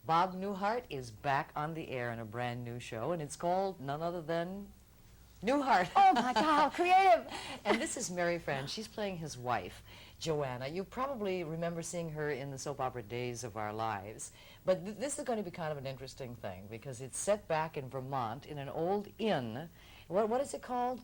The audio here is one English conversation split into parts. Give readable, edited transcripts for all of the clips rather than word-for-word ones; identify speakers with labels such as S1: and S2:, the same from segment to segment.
S1: Bob Newhart is back on the air in a brand new show, and it's called none other than Newhart.
S2: Oh my God, how creative!
S1: And this is Mary Frann. She's playing his wife, Joanna. You probably remember seeing her in the soap opera Days of Our Lives. But this is going to be kind of an interesting thing because it's set back in Vermont in an old inn. What is it called,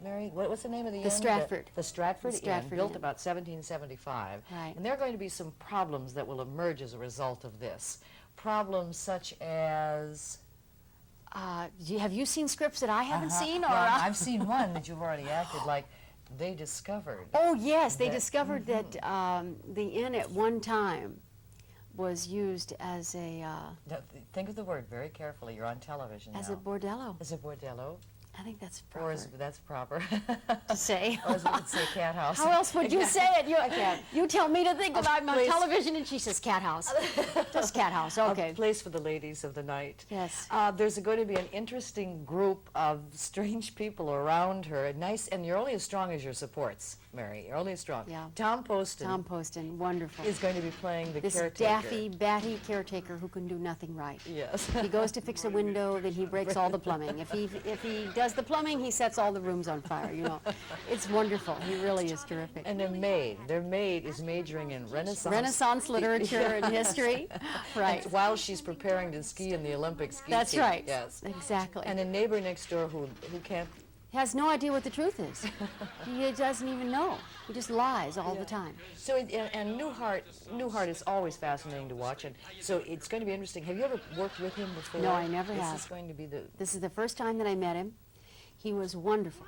S1: Mary? What's the name of the inn?
S2: The Stratford.
S1: The Stratford Inn,
S2: Stratford
S1: built
S2: Inn.
S1: about 1775.
S2: Right.
S1: And there are going to be some problems that will emerge as a result of this. Problems such as...
S2: Have you seen scripts that I haven't seen? Or,
S1: Well, I've seen one that you've already acted, like they discovered.
S2: Oh yes, they discovered that the inn at one time was used as a
S1: Now, think of the word very carefully. You're on television
S2: as
S1: now.
S2: a bordello.
S1: As a bordello?
S2: I think that's
S1: Or
S2: proper
S1: that's proper.
S2: to say.
S1: Or as we would say, cat house.
S2: How else would you say it? You tell me to think that I'm on
S1: place-
S2: television, and she says cat house. Just cat house. Okay.
S1: A place for the ladies of the night.
S2: Yes.
S1: There's going to be an interesting group of strange people around her. Nice, and you're only as strong as your supports, Mary. You're only as strong.
S2: Yeah.
S1: Tom Poston
S2: Tom Poston, wonderful.
S1: is going to be playing the
S2: This
S1: caretaker.
S2: daffy, batty caretaker who can do nothing right.
S1: Yes.
S2: He goes to fix a window, then he breaks all the plumbing. If he does the plumbing, he sets all the rooms on fire, you know. It's wonderful. He really is terrific.
S1: And their maid is majoring in
S2: Renaissance literature and history. Right.
S1: And while she's preparing to ski in the Olympic ski
S2: That's
S1: team.
S2: right.
S1: Yes.
S2: Exactly.
S1: And a neighbor next door who can't...
S2: Has no idea what the truth is. He doesn't even know. He just lies all the time.
S1: So, and Newhart is always fascinating to watch, and so it's going to be interesting. Have you ever worked with him before?
S2: No, I never have.
S1: This is going to be the...
S2: This is the first time that I met him. He was wonderful.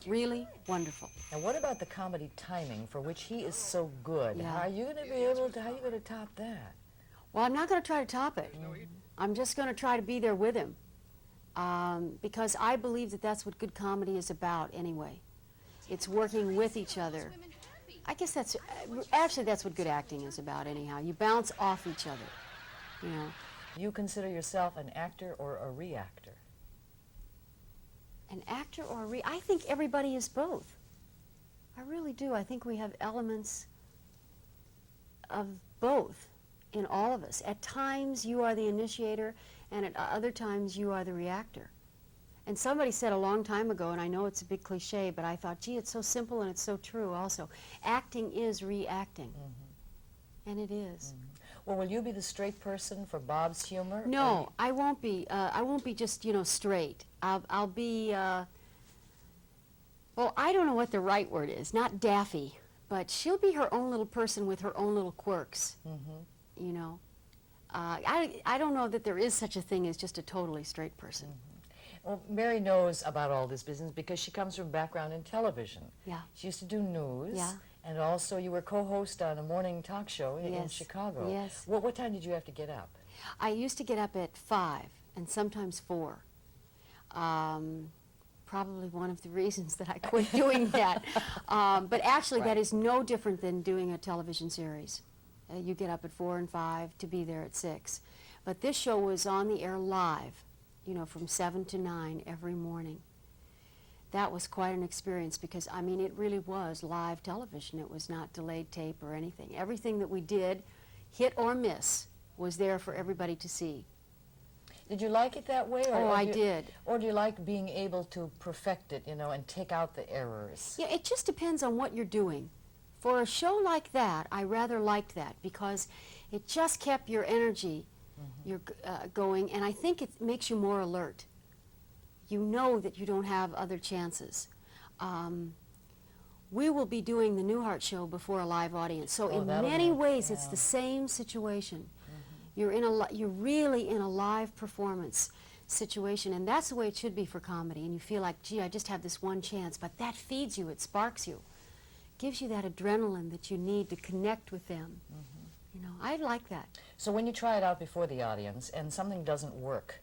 S2: Really wonderful.
S1: And what about the comedy timing, for which he is so good?
S2: Yeah.
S1: How are you going to be able to, how are you going to top that?
S2: Well, I'm not going to try to top it. I'm just going to try to be there with him. Because I believe that that's what good comedy is about anyway. It's working with each other. I guess that's what good acting is about anyhow. You bounce off each other, you know.
S1: You consider yourself an actor or a reactor?
S2: An actor or I think everybody is both. I really do. I think we have elements of both in all of us. At times you are the initiator, and at other times you are the reactor. And somebody said a long time ago, and I know it's a big cliche, but I thought, gee, it's so simple and it's so true also. Acting is reacting. And it is.
S1: Well, will you be the straight person for Bob's humor?
S2: No, I won't be. I won't be just, you know, straight. I'll be, well, I don't know what the right word is, not daffy, but she'll be her own little person with her own little quirks, you know. I don't know that there is such a thing as just a totally straight person.
S1: Well, Mary knows about all this business because she comes from a background in television.
S2: Yeah.
S1: She used to do news.
S2: Yeah.
S1: And also you were co-host on a morning talk show in
S2: Yes.
S1: Chicago.
S2: Yes.
S1: What time did you have to get up?
S2: I used to get up at 5 and sometimes 4. Probably one of the reasons that I quit doing that. But actually that is no different than doing a television series. You get up at 4 and 5 to be there at 6. But this show was on the air live, you know, from 7 to 9 every morning. That was quite an experience because, I mean, it really was live television. It was not delayed tape or anything. Everything that we did, hit or miss, was there for everybody to see.
S1: Did you like it that way?
S2: Oh, I did.
S1: Or do you like being able to perfect it, you know, and take out the errors?
S2: Yeah, it just depends on what you're doing. For a show like that, I rather liked that because it just kept your energy going, and I think it makes you more alert. You know that you don't have other chances. We will be doing the Newhart show before a live audience, so in many ways it's the same situation. You're really in a live performance situation, and that's the way it should be for comedy. And you feel like, gee, I just have this one chance, but that feeds you, it sparks you, gives you that adrenaline that you need to connect with them. You know, I like that.
S1: So when you try it out before the audience and something doesn't work,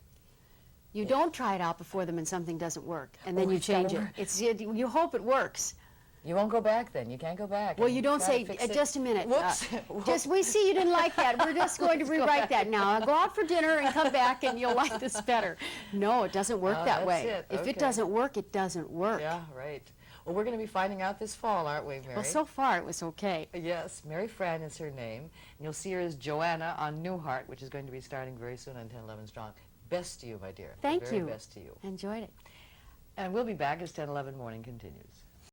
S2: you don't try it out before them and something doesn't work, and then you change it. You hope it works.
S1: you won't go back then. You can't go back.
S2: Well, you don't say, just a minute.
S1: Whoops.
S2: Just, we see you didn't like that. We're just going to rewrite that now. Go out for dinner and come back and you'll like this better. No, it doesn't work that way.
S1: It.
S2: If it doesn't work, it doesn't work.
S1: Yeah, right. Well, we're going to be finding out this fall, aren't we, Mary?
S2: Well, so far it was okay.
S1: Yes, Mary Frann is her name. And you'll see her as Joanna on Newhart, which is going to be starting very soon on 10/11 Strong. Best to you, my dear.
S2: Thank
S1: The very
S2: you.
S1: best to you.
S2: Enjoyed it.
S1: And we'll be back as 10/11 Morning continues.